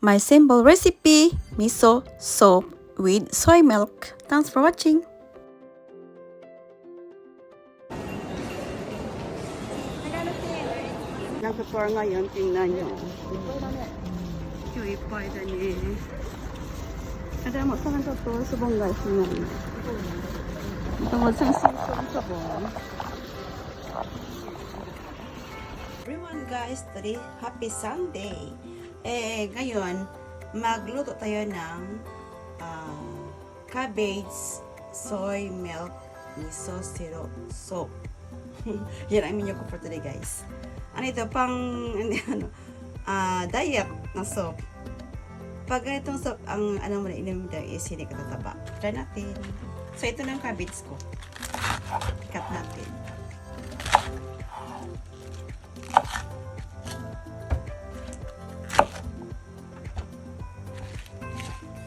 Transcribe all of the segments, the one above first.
my simple recipe, miso soup with soy milk. Thanks for watching. Nagpapar ngayon, tingnan nyo. Yung ipay na ni. Kada mo sa nang to, subong guys nyo. Tungod sa season sabong. Everyone guys, today happy Sunday. Ngayon, magluto tayo ng cabbage, soy milk, miso syrup soup. Yan ang menu ko for today guys. Ano ito, pang diet na soup. Pag ganitong soup, ang mo na inom daw is hindi katataba. Try natin. So, ito na yung cabbage ko. Cut natin.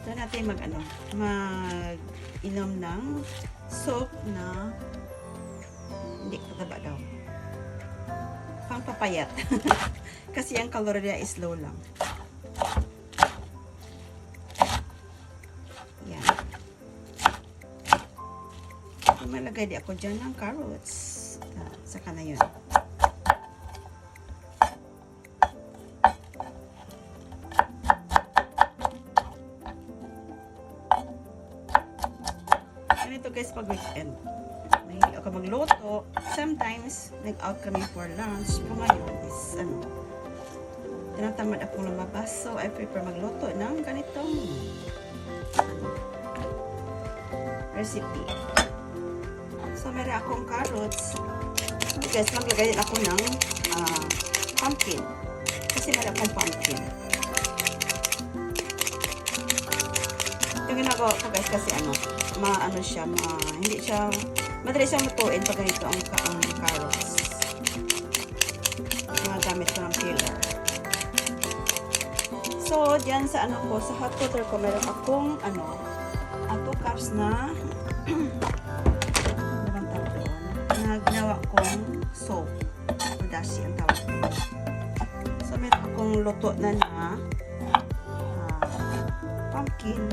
Try natin mag-inom ng soup na hindi katataba daw. Pangpapayat. Kasi ang kalorya is low lang. Yan. Malagay di ako dyan ng carrots. Saka na yun. Ganito guys pag weekend. Mahilig ako magluto. Sometimes, nag-out kami for lunch. Pero ngayon is, tinatamad akong lumabas. So, I prefer magluto ng ganitong recipe. So, meron akong carrots. Guys, maglagay din ako ng pumpkin. Kasi meron akong pumpkin. Yung ginagawa ko guys, kasi hindi siya, madali siyang lutuin pag ganito ang carrots. Mga gamit ko ng peeler. So, diyan sa sa hot water ko, meron akong 2 cups na na ginawa kong soap o dashi ang tawag ko. So, meron akong luto na pumpkin.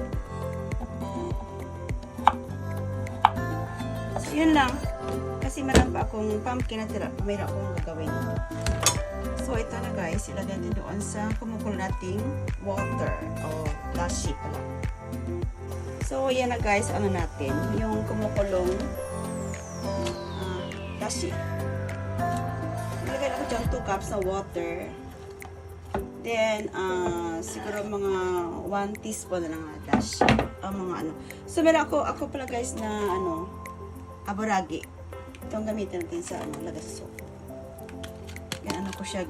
So, yun lang. Kasi meron pa akong pumpkin na tira. Mayroon akong gagawin. So, ito na guys. Ilagay din doon sa kumukulo nating water o dashi pala. So, yan na guys. Natin. Yung kumukulong dashi. Ilagay ako dyan 2 cups na water. Then, siguro mga 1 teaspoon na ng dashi. So, meron ako pala guys na aboragi. Ito ang gamitin natin sa lagay sa soup. Yan, ko siya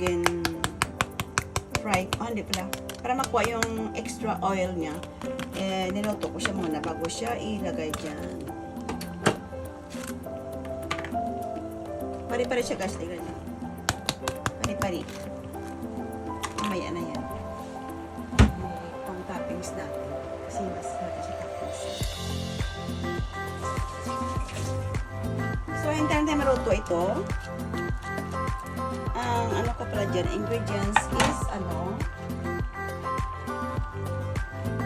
fry. Hindi pala. Para makuha yung extra oil niya. Niluto ko siya muna bago siya ilagay dyan. Pari-pari siya guys. Tignan niyo. Pari-pari. Mamaya na yan. Pang toppings natin. Kasi mas natin siya toppings. So, hintayin tayo maluto ito. Ang ko pala dyan, ingredients is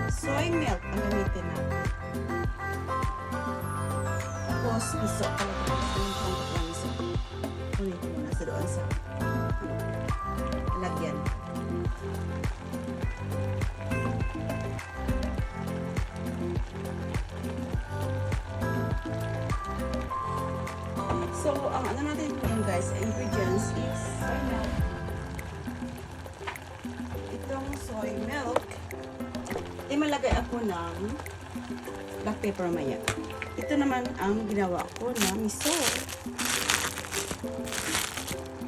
soy milk ang gamitin natin. Tapos, miso. Miso. Kunin ko muna sa doon sa lagyan. So, ang natin ngayon guys, ingredients is soy milk. Itong soy milk, malagay ako ng black pepper maya. Ito naman ang ginawa ko na miso.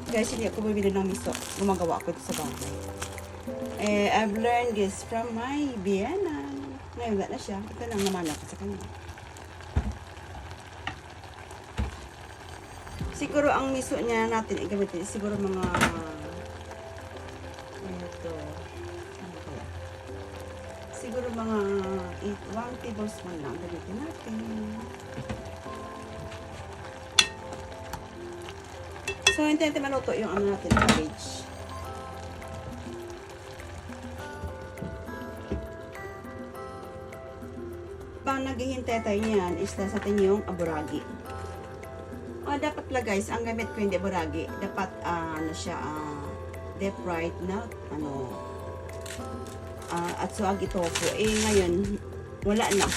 Guys, hindi ako bumili ng miso. Gumagawa ako ito sa bahay. I've learned this from my Vienna. Ngayon, wala na siya. Ito lang naman ako sa kanya. Siguro ang miso niya natin gamitin siguro mga siguro mga 1 tablespoon lang gamitin natin. So, hintayin natin maluto yung natin, cabbage. pang naghihintay tayo niyan is sa atin yung aburagi. Dapat pala guys, ang gamit ko hindi aburagi. Dapat ano siya, deep fried na ano, at suagi tofu. Ngayon, wala na.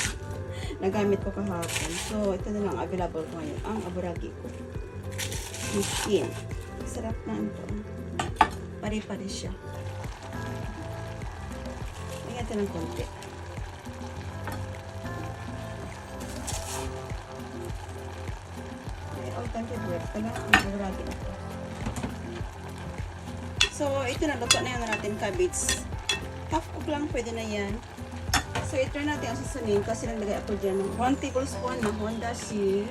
Nagamit ko kahapon. So, ito na lang available ko ngayon. Ang aburagi ko. Miskin. Sarap na ito. Pare-pare siya. Lagyan ito ng konti. All-time favorite. Talaga ang aburagi na ito. So, ito na. Luto na yan natin cabbage. Half cook lang. Pwede na yan. So, i-try natin ang susunin kasi naglagay ako dyan ng 1 tablespoon na Honda C.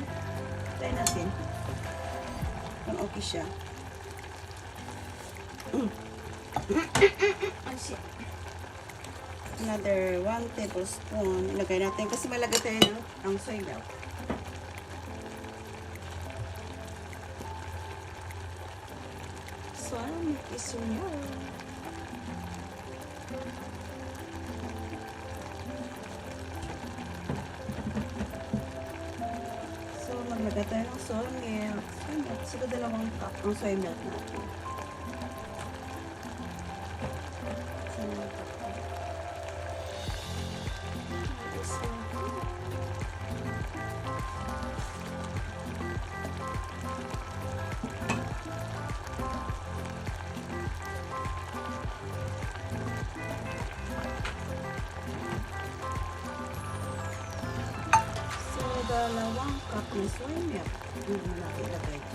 Try natin. Kung okay siya. Another 1 tablespoon. Ilagay natin kasi malagay tayo ng soy milk. So, is milk. Maglagay tayo ng soy milk. Siguro 2 cup ang soy milk natin. So, 2 cup ng soy milk. Natin ilagay ko.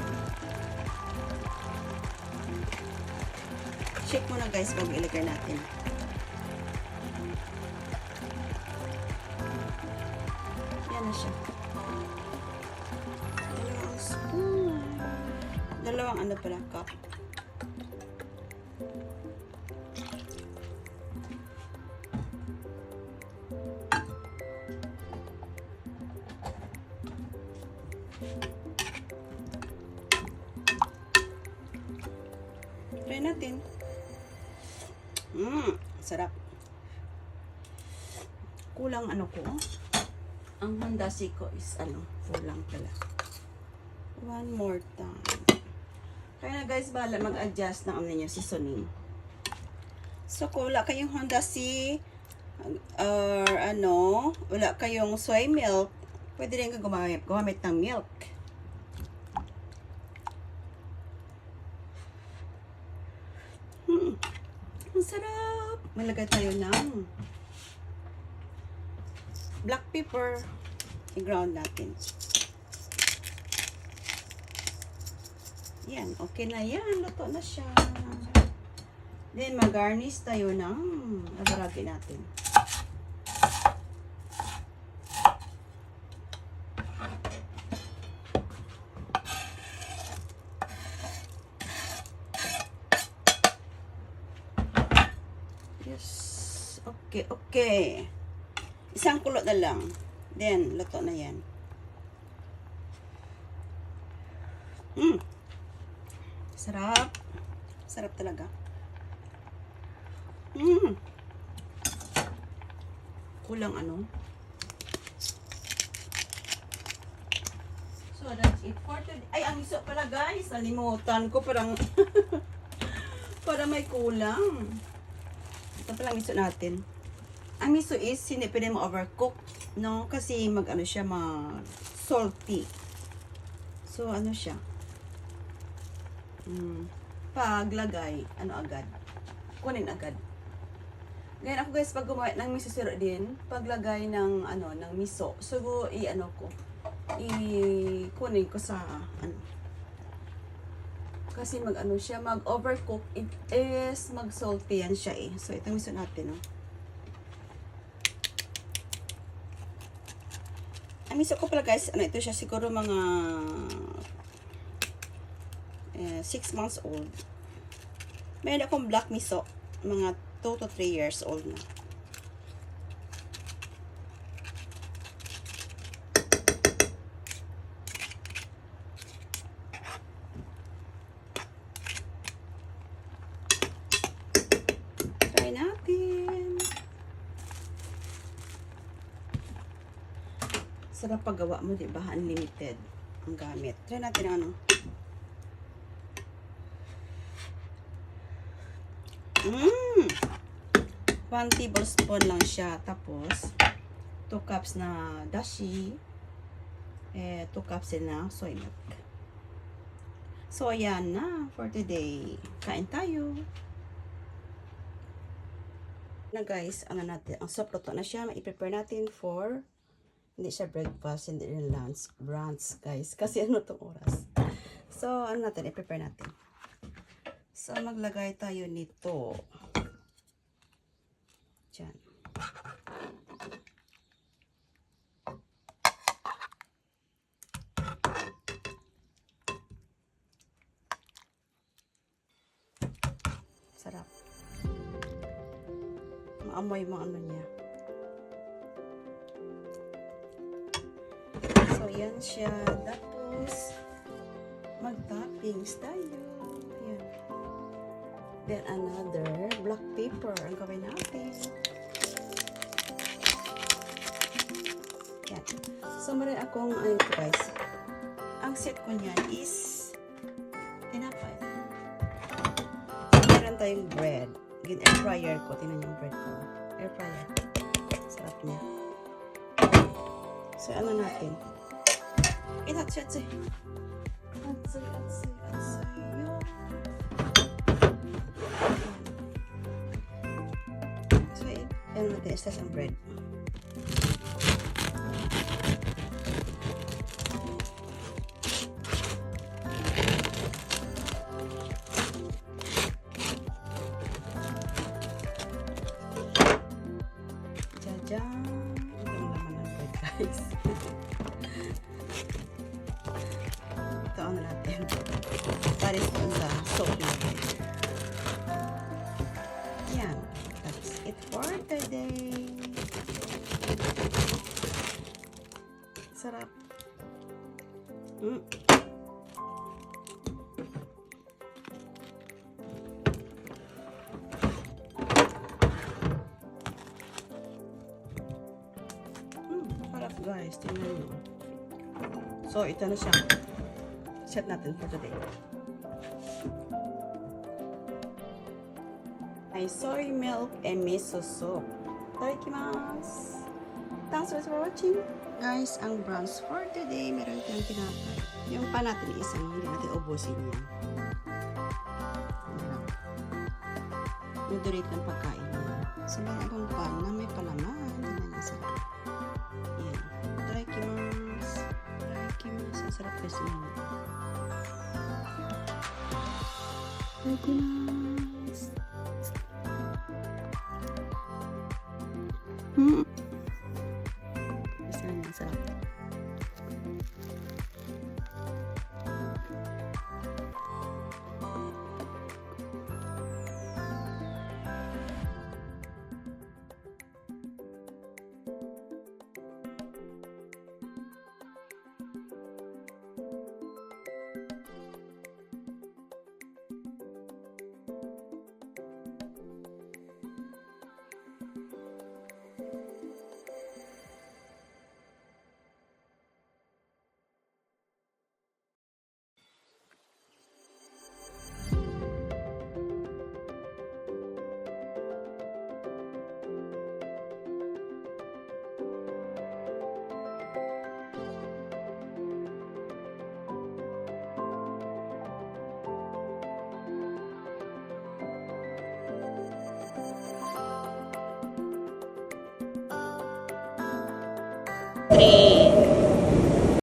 Check muna guys bago ilagay natin. Yan na siya. 2 spoon. 2 ano pala cup. Try natin. Sarap. Kulang ano ko. Ang Honda C ko is kulang pala. 1 more time. Kaya na guys, bahala mag-adjust ng ninyo seasoning. So, kung wala kayong Honda C or wala kayong soy milk, pwede rin ka gumamit ng milk. Ang sarap! Malagay tayo ng black pepper. I-ground natin. Yan. Okay na yan. Luto na siya. Then, mag-garnish tayo ng aburagi natin. Yes. Okay. Isang kulot na lang. Then, luto na yan. Sarap. Sarap talaga. Kulang So, that's it for today. Ay, ang iso pala guys. Nalimutan ko. Parang para may kulang. Ito palang miso natin. Ang miso is, hindi pwede mo overcook, no? Kasi siya, salty. So, siya. Paglagay, agad. Kunin agad. Ganyan ako guys, pag gumawa ng miso siro din, paglagay ng, ng miso, so, kunin ko sa, kasi siya, mag-overcook, it is mag-salty yan siya eh. So, ito miso natin, Ang miso ko pala guys, ito siya siguro mga 6 months old. Meron akong black miso, mga 2 to 3 years old na. Try natin. Sarap paggawa mo, di ba? Unlimited ang gamit. Try natin ang ano. Mmm! 1 tablespoon lang siya. Tapos, 2 cups na dashi. 2 cups din na soy milk. So, ayan na for today. Kain tayo. Na guys, ano natin, ang soup luto na siya. I-prepare natin for, hindi siya breakfast, hindi rin lunch, brunch guys. Kasi ano itong oras. So, ano natin, i-prepare natin. So, maglagay tayo nito. Diyan. Sarap. Maamoy mga ano niya. So, yan siya. Tapos, mag-toppings tayo. Yan. Then, another black pepper ang gawin natin. Yan. So, meron akong, ano ito guys, ang set ko niyan is tinapay. Meron tayong bread. Yung air fryer ko. Tingnan yung bread ko. Air fryer. Sarap niya. So, ano natin? Atsui. Yo. So, ano natin? Istas ang bread. Diyan. Ito ang laman ng bread, guys. Ito ano natin. Paris doon sa soap natin. Yan. That's it for today. Sarap. Sarap guys. Tingnan nyo. So, ito na siya. Set natin for today. Ay soy milk and miso soup. Itadakimasu. Thanks for watching. Guys, ang brunch for today, meron tayong tinapay. Yung pa natin isang, hindi natin ubusin yan. Moderate ng pagkain niya. So, meron akong pan na may palaman. Tingnan niya sarap. Yan. Itadakimasu. Ang sarap kasi yun. Itadakimasu. Isa niya, sarap. Three.